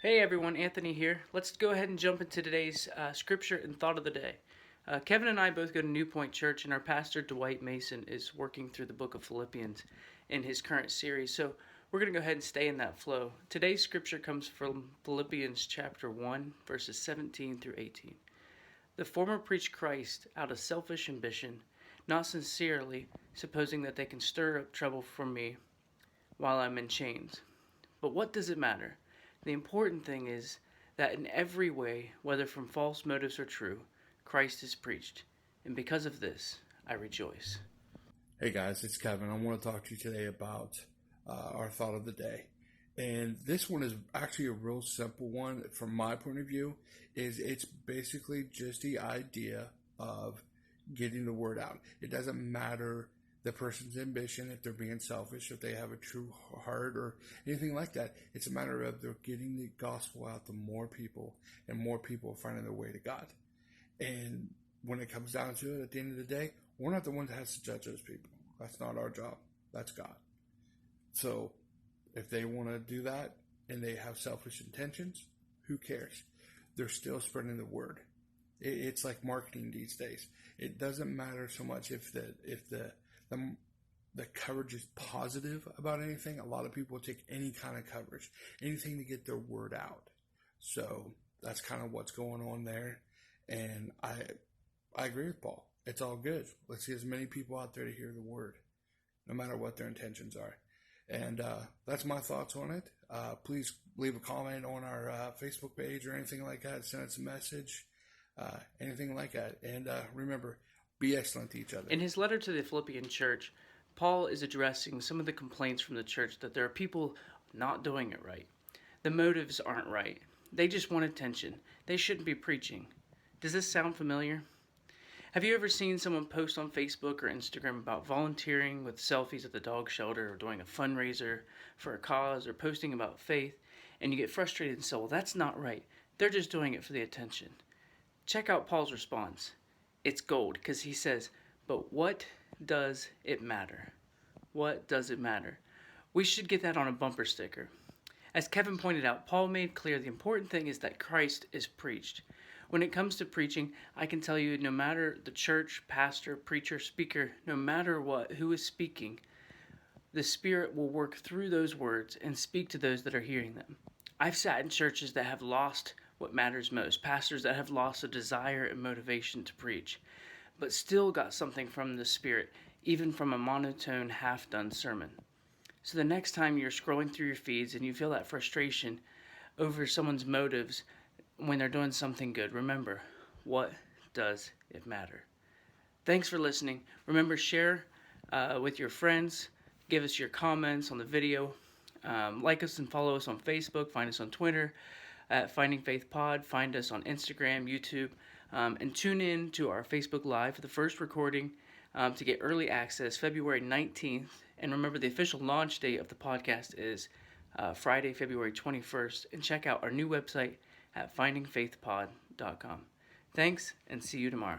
Hey everyone, Anthony here. Let's go ahead and jump into today's scripture and thought of the day. Kevin and I both go to New Point Church, and our pastor, Dwight Mason, is working through the book of Philippians in his current series. So we're going to go ahead and stay in that flow. Today's scripture comes from Philippians chapter 1, verses 17 through 18. The former preach Christ out of selfish ambition, not sincerely, supposing that they can stir up trouble for me while I'm in chains. But what does it matter? The important thing is that in every way, whether from false motives or true, Christ is preached. And because of this, I rejoice. Hey guys, it's Kevin. I want to talk to you today about our thought of the day. And this one is actually a real simple one from my point of view. It's basically just the idea of getting the word out. It doesn't matter the person's ambition, if they're being selfish, if they have a true heart or anything like that. It's a matter of they're getting the gospel out to more people and more people finding their way to God. And when it comes down to it, at the end of the day, we're not the ones that has to judge those people. That's not our job. That's God. So if they want to do that and they have selfish intentions, who cares? They're still spreading the word. It's like marketing these days. It doesn't matter so much if the coverage is positive about anything. A lot of people take any kind of coverage, anything to get their word out. So that's kind of what's going on there. And I agree with Paul. It's all good. Let's see as many people out there to hear the word, no matter what their intentions are. And that's my thoughts on it. Please leave a comment on our Facebook page or anything like that. Send us a message, anything like that. And remember, be excellent to each other. In his letter to the Philippian church, Paul is addressing some of the complaints from the church that there are people not doing it right. The motives aren't right. They just want attention. They shouldn't be preaching. Does this sound familiar? Have you ever seen someone post on Facebook or Instagram about volunteering with selfies at the dog shelter or doing a fundraiser for a cause or posting about faith, and you get frustrated and say, well, that's not right. They're just doing it for the attention. Check out Paul's response. It's gold because he says, but what does it matter? What does it matter? We should get that on a bumper sticker. As Kevin pointed out, Paul made clear the important thing is that Christ is preached. When it comes to preaching, I can tell you no matter the church, pastor, preacher, speaker, no matter what, who is speaking, the Spirit will work through those words and speak to those that are hearing them. I've sat in churches that have lost what matters most, pastors that have lost a desire and motivation to preach, but still got something from the Spirit, even from a monotone, half-done sermon. So the next time you're scrolling through your feeds and you feel that frustration over someone's motives when they're doing something good, remember, what does it matter? Thanks for listening. Remember, share with your friends. Give us your comments on the video. Like us and follow us on Facebook. Find us on Twitter at Finding Faith Pod. Find us on Instagram, YouTube. And tune in to our Facebook Live for the first recording to get early access February 19th. And remember, the official launch date of the podcast is Friday, February 21st. And check out our new website at findingfaithpod.com. Thanks, and see you tomorrow.